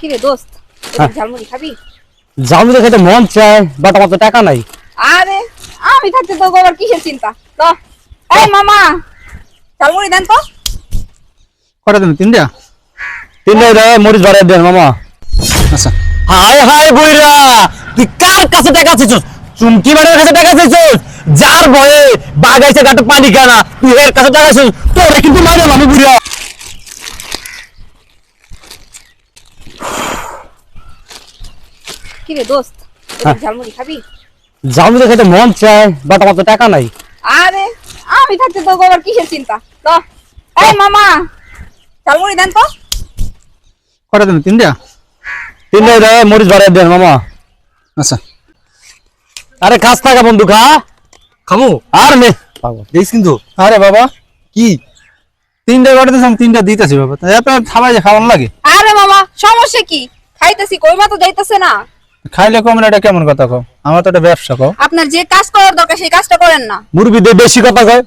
কি রে দোস্ত, ঝালমুড়ি খাবি? ঝালমুড়ি খেতে মন চায়, বাট আমার তো টাকা নাই। আরে আমি থাকতে তো গোবার কিসের চিন্তা। তো এই মামা, ঝালমুড়ি দেন তো। কটা দেন? তিনটা? তিনটা মরিচ বাড়াই দেন মামা। আচ্ছা। হায় হায় বইরা, তুই কার কাছে টাকা চাইছস? চুমকি বাড়ির কাছে টাকা চাইছস? যার ভয়ে বাগাইছে গাটে পানি খানা, তুই এর কাছে টাকা চাইছস? তোরে কিন্তু মানে আমি বুড়া। কি রে দোস্ত, ঝালমুড়ি খাবি? ঝালমুড়ি খেতে মন চায়, বাট আমার তো টাকা নাই। আরে আমি থাকতে তো গোবার কিসের চিন্তা। তো এই মামা, ঝালমুড়ি দেন তো। কটা দেন? তিনটা? তিনটা মরিচ বাড়াই দেন মামা। আচ্ছা। আরে খাস টাকা বন্ধু, খা খাবো? আর নে দিস কিন্তু। আরে বাবা কি তিনটা কটা দিস? আমি তিনটা দিতেছি বাবা, তাই আপনার খাবার খাওয়ানো লাগে? আরে মামা সমস্যা কি? খাইতেছি, কইমা তো যাইতেছে না। খাইলে কম না, এটা কেমন কথা কও? আমার তো এটা ব্যবসা কও। আপনার যে কাজ করার দরকার সেই কাজটা করেন না। মুরগিতে বেশি কথা কয়,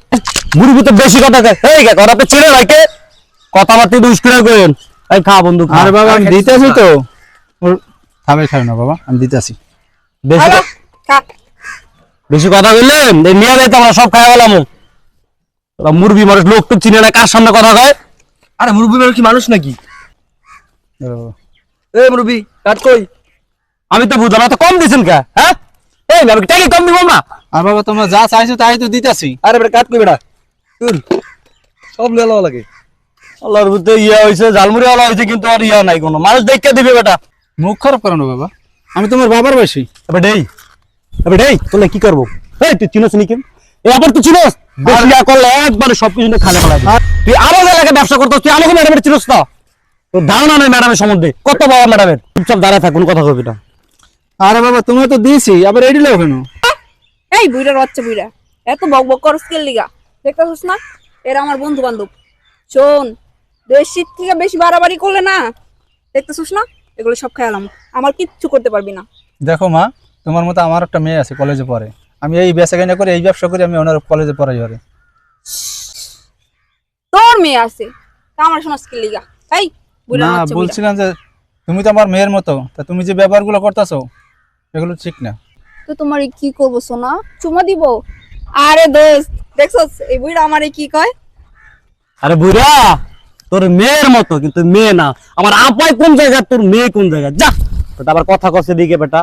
মুরগিতে বেশি কথা কয়। এই কে করাতে ছেড়ে রাখে কথাবার্তা দুষ করে কইন। এই খা বন্ধু খা। আরে বাবা আমি দিতেছি তো। ওর খাবার খাই না বাবা, আমি দিতেছি। বেশি আরে, খা। বেশি কথা কইলেন এই নিয়ে যাইতে আমরা সব খাই গেলাম। তোরা মুরগি মানুষ, লোক তো চিনে না, কার সামনে কথা কয়? আরে মুরব্বি মানুষ কি মানুষ নাকি? এই মুরব্বি কাট কই? আমি তো বুঝলাম না, তো কম দিছেন কে? হ্যাঁ এই আমি টাকা কম দিব না। আর বাবা তোমরা যা চাইছো তাই তো দিতেছি। আরে বেটা কাট কই বেটা? তুই সব লেলা লাগে। আল্লাহর বুঝতে ইয়া হইছে, ঝালমুড়ি ওয়ালা হইছে, কিন্তু আর ইয়া নাই কোনো। মানুষ দেখতে দিবে বেটা। মুখ খারাপ করো না বাবা, আমি তোমার বাবার বয়সী। এবার এই তোলে কি করবো? এই তুই চিনোস নি কেন? এই আবার তুই চিনোস? বেশি ইয়া করলে একবারে সবকিছু নিয়ে খালে ফেলা দিবি। তুই আমার এলাকায় ব্যবসা করতেছ, তুই আমাকে ম্যাডামের চিনোস না? তোর ধারণা নেই ম্যাডামের সম্বন্ধে। কত বাবা ম্যাডামের, চুপচাপ দাঁড়ায় থাক, কোনো কথা কবি না। আরে বাবা তোমার তো দিয়েছি, আবার এডি লাও কেন? এই বুইড়ার বাচ্চা বুইড়া, এত বক বক করস কে লিগা? দেখতেছিস না এরা আমার বন্ধু বান্ধব। শোন, বেশি থেকে বেশি বাড়াবাড়ি করলে না, দেখতেছিস না এগুলো সব খেয়ালাম, আমার কিচ্ছু করতে পারবি না। দেখো মা, তোমার মতো আমার একটা মেয়ে আছে, কলেজে পড়ে। আমি এই বেচাকেনা করে, এই ব্যবসা করে আমি ওনার কলেজে পড়াই পারে। তোর মেয়ে আছে তা আমার শোনাস কে লিগা? এই বুইড়ার না বাচ্চা বুইড়া, বলছিলাম যে তুমি তো আমার মেয়ের মতো, তা তুমি যে ব্যবহারগুলো করতেছো এগুলো ঠিক না। তো তোমার কি করবো সোনা? চুমা দিব? আরে দোস্ত দেখছস এই বুইড়া আমারে কি কয়? আরে বুড়া, তোর মেয়ের মতো কিন্তু মেয়ে না। আমার আপাই কোন জায়গা, তোর মেয়ে কোন জায়গা? যা তোর আবার কথা কষে দিকে বেটা।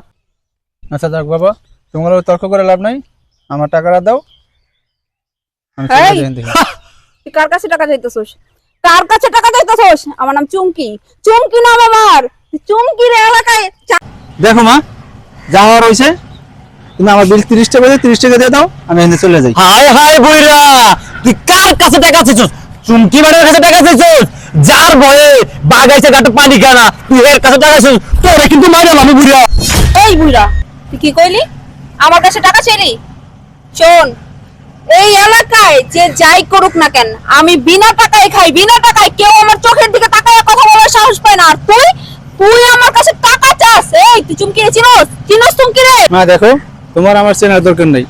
আচ্ছা যাক বাবা, তোমার তর্ক করে লাভ নাই, আমার টাকাটা দাও। আমি চলে এই! যাই এখান থেকে। তুই কার কাছে টাকা চাইতেছস? কার কাছে টাকা চাইতেছস? আমার নাম চুমকি, চুমকি নাম আমার। চুমকির এলাকায় দেখো মা, যা হওয়ার হয়েছে, তুমি আমার বিল 30 টাকা দিয়ে 30 টাকা দিয়ে দাও, আমি এখান থেকে চলে যাই। হায় হায় বইরা, তুই কার কাছে টাকা চাইছস? চুমকি বাড়ির কাছে টাকা চাইছস? যার ভয়ে বাগাইছে গাটে পানি খানা, তুই এর কাছে টাকা চাইছস? তোরে কিন্তু মাইরাম আমি বুড়া। এই বুইড়া, তুই কি কইলি? আমার কাছে টাকা চাইলি? শোন, এই এলাকায় যে যাই করুক না কেন, আমি বিনা টাকায় খাই, বিনা টাকায়। কেউ আমার চোখের দিকে তাকায় কথা বলার সাহস পায় না। আর তুই তুই আমার কাছে টাকা চাস? এই তুই চুমকি রে চিনোস? চিনোস চুমকি রে? মা দেখো, তোমার আমার চেনার দরকার নেই।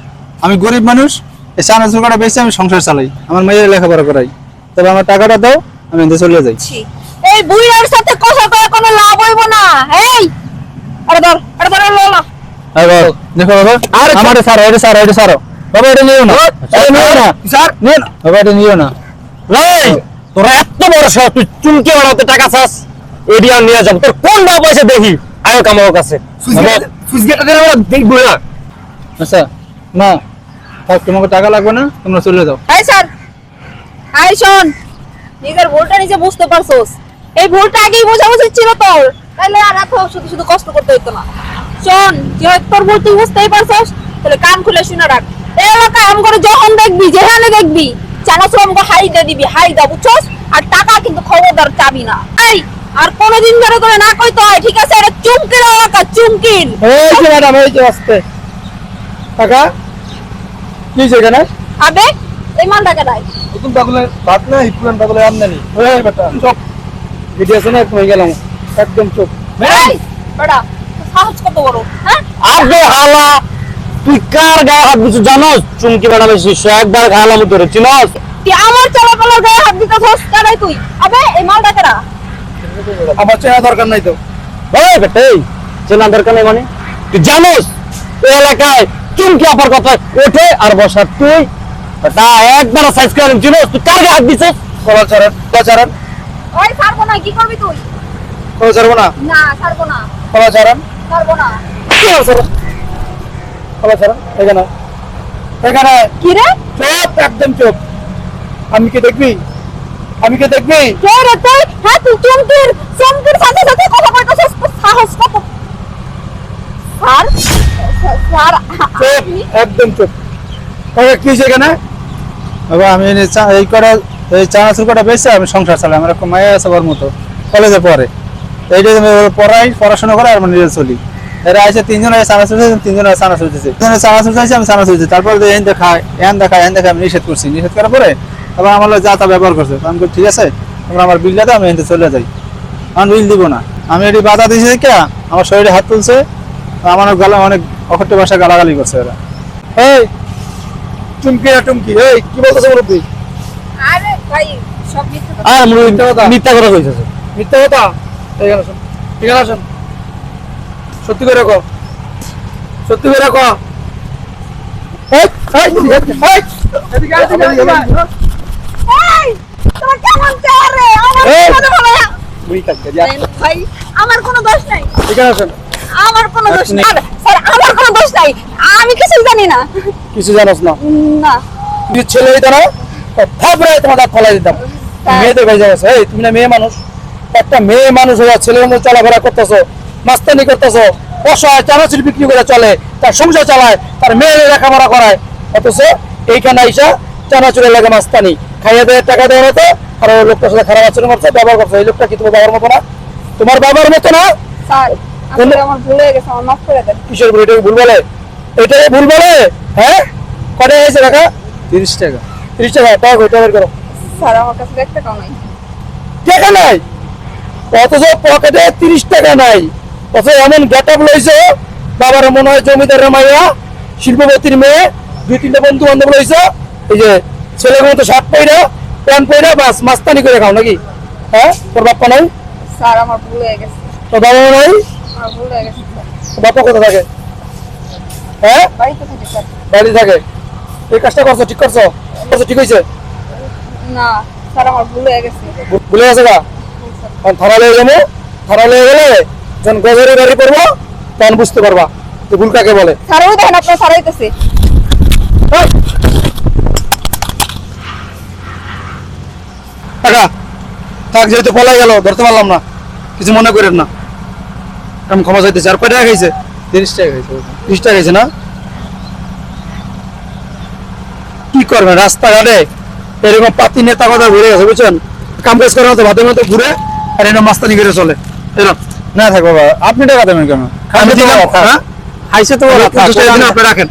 আমি গরিব মানুষ, এই চানা চুরকাটা বেশি আমি সংসার চালাই, আমার মেয়ের লেখাপড়া করাই। তবে আমার টাকাটা দাও, আমি এখান থেকে চলে যাই। ছি, এই বুইড়ার সাথে কথা কয়ে কোনো লাভ হইব না। এই আরে ধর, লো। দেখো বাবা, আরে আমারে ছাড়ো, এটা ছাড়ো, এটা ছাড়ো বাবা, এটা নিও না, এটা নিও না স্যার, নিও না বাবা, এটা নিও না। এই তোরা এত বড় সাহস, তুই চুমকি বাড়াতে টাকা চাস? এডিয়া নিয়ে যাব, তোর কোন বাপ পয়সা দেখি আয়ো কামাও কাছে। সুইচগেটটা দে আমরা দেখবো না। আচ্ছা মা, থাক, তোমাকে টাকা লাগবে না, তোমরা চলে যাও। এই স্যার, আই শোন, নিজের ভুলটা নিজে বুঝতে পারছোস। এই ভুলটা আগেই বোঝা উচিত ছিল তোর, তাহলে আর এত শুধু শুধু কষ্ট করতে হইতো না। শোন, যেহেতু তোর ভুল তুই বুঝতেই পারছোস, তাহলে কান খুলে শুনে রাখ। এই এলাকায় আম করে যখন দেখবি, যেখানে দেখবি, চানাচুর আমাকে হাই দিয়ে দিবি, হাই দা, বুঝছস? আর টাকা কিন্তু খবরদার চাবি না। এই আর কোনোদিন ধরে করে না কইতে হয়, ঠিক আছে? এটা চুমকির এলাকা, চুমকির। এই যে ম্যাডাম, এই যে আসতে টাকা কি যেখানে আবে এই মালটাকে নাই। নতুন পাগলের ভাত না, পুরান পাগলের আমদানি। এই বেটা চুপ, ভিডিও আছে না, হয়ে গেলাম একদম চুপ। এই বেটা, তোর সাহস কত বড়, হ্যাঁ? আবে হালা, তুই কার গায়ে হাত দিছিস জানোস? চুমকি বাড়াবে শিষ্য, একবার খাওয়ালাম তোরে, চিনস? তুই আমার চলাচলের গায়ে হাত দিতেছস কেন তুই? আবে এই মালটাকে না। আমার চেনা দরকার নাই তো। ওই বেটা এই চেনা দরকার নেই মানে তুই জানোস এই এলাকায় চুমকি আপার কথা ওঠে আর বসার তুই তা একবার সাইজ করে চিনোস তুই কার গায়ে হাত দিছিস কলাচারণ ওই ছাড়বো না, কি করবি তুই? কলাচারণ না না ছাড়বো না, কলাচারণ ছাড়বো না। কলাচারণ এখানে এখানে কি রে? চুপ একদম চুপ আমি কি দেখবি কে রে তুই? হ্যাঁ তুই চমকির সাথে সাথে কথা কইতেছিস, তোর সাহস কত? স্যার স্যার চুপ একদম চুপ তবে কি সেখানে বাবা আমি এই কটা এই চানাচুর কটা বেঁচে আমি সংসার চালাই আমার একটা মায়া আছে ওর মতো কলেজে পড়ে এইটা আমি পড়াই পড়াশোনা করে আর আমি নিজে চলি এরা আছে তিনজন আছে চানাচুর তিনজন আছে চানাচুর দিতেছে চানাচুর চাইছে আমি চানাচুর দিচ্ছি তারপর এন দেখায় আমি নিষেধ করছি নিষেধ করার পরে আবার আমার যা তা ব্যবহার করছে আমি বলি, ঠিক আছে তোমরা আমার বিল দাও আমি এনতে চলে যাই আমার বিল দিব না আমি এটি বাধা দিয়েছি কে আমার শরীরে হাত তুলছে আমার গালা অনেক অকট্য ভাষা গালাগালি করছে এরা এই টুমকি এই কি বলতেছ মুরব্বি আরে ভাই সব মিথ্যা কথা। আর মিথ্যা কথা কইতেছে মিথ্যা কথা এখানে আসুন এখানে আসুন সত্যি করে রাখো এই, এদিকে আয়, এদিকে আয়। এই তোর কেমন চায় রে? আমার এই! কথা বলে না। বুড়ি কাটকে যা। ভাই আমার কোনো দোষ নাই, এখানে আসুন আমার কোনো দোষ নাই। স্যার আমার কোনো দোষ নাই, আমি কিছু জানি না। কিছু জানোস না না তুই ছেলে হইতো না থাপড়ে তোমার দাঁত ফলাই দিতাম মেয়েদের ভেজে গেছে এই তুমি না মেয়ে মানুষ একটা মেয়ে মানুষ হয়ে ছেলের মধ্যে চলাফেরা করতেছো মাস্তানি করতেছো অসহায় চানাচুর বিক্রি করে চলে তার সংসার চালায় তার মেয়ের লেখাপড়া করায় অথচ এইখানে আইসা চানাচুরের লাগে মাস্তানি খাইয়ে দেয় টাকা দেওয়ার মতো আর ওই লোকটার সাথে খারাপ আচরণ করছে ব্যবহার করছে এই লোকটা কি তোমার বাবার মতো না তোমার বাবার মতো না স্যার আসলে আমার ভুল হয়ে গেছে, আমার মাফ করে দেন। কিসের ভুল এটাকে ভুল বলে এটাকে ভুল বলে হ্যাঁ কটা হয়েছে টাকা 30 টাকা 30 টাকা টাকা কই টাকা বের করো স্যার আমার কাছে 1 টাকাও নাই। টাকা নাই অথচ পকেটে 30 টাকা নাই অথচ এমন গেট আপ লইছে বাবার মনে হয় জমিদারের মাইয়া শিল্পপতির মেয়ে 2-3টা বন্ধু বান্ধব লইছে এই যে ছেলের মতো শার্ট পইরা প্যান্ট পইরা বাস মাস্তানি করে খাও নাকি হ্যাঁ তোর বাপ্পা নাই স্যার আমার ভুল হয়ে গেছে, তোর বাবা নাই আমার ভুল হয়ে গেছে স্যার। তোর বাপ্পা কোথায় থাকে হ্যাঁ বাড়িতে থাকি স্যার। বাড়ি থাকে এই কাজটা করছো ঠিক করছো ঠিক হয়েছে না স্যার আমার ভুল হয়ে গেছে। ভুলে গেছে গা এখন থানা লয়ে যাবো থানা লয়ে গেলে যখন গজরে বাড়ি পড়বো তখন বুঝতে পারবা যে ভুল কাকে বলে স্যার ওই দেখেন আপনার স্যার আইতেছে। এই! টাকা থাক যেহেতু পলাই গেল ধরতে পারলাম না কিছু মনে করেন না আমি ক্ষমা চাইতেছি আর কয় টাকা খাইছে 30 টাকা খাইছে 30 টাকা খাইছে না কি করবেন রাস্তাঘাটে এরকম পাতি নেতা কথা ঘুরে গেছে বুঝছেন কাম কাজ করার মতো ভাতের মতো ঘুরে আর এরকম মাস্তানি করে চলে এরকম না থাক বাবা আপনি টাকা দেবেন কেন আমি দিলাম হ্যাঁ খাইছে তো বলা থাক আপনি রাখেন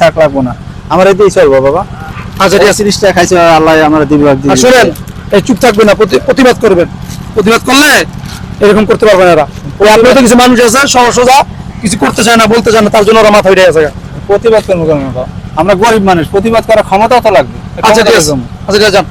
থাক লাগবো না আমার এতেই চলবো বাবা আচ্ছা ঠিক আছে 30 টাকা খাইছে আল্লাহ আমার দিবে আর শুনেন এই চুপ থাকবেন না প্রতিবাদ করবেন প্রতিবাদ করলে এরকম করতে পারবেন এরা ওই আপনার তো কিছু মানুষ আছে সহজ সোজা কিছু করতে চায় না বলতে চায় না তার জন্য ওরা মাথা উঠে গেছে প্রতিবাদ করবো কেন আমরা গরিব মানুষ প্রতিবাদ করার ক্ষমতাও তো লাগবে আচ্ছা ঠিক আছে যান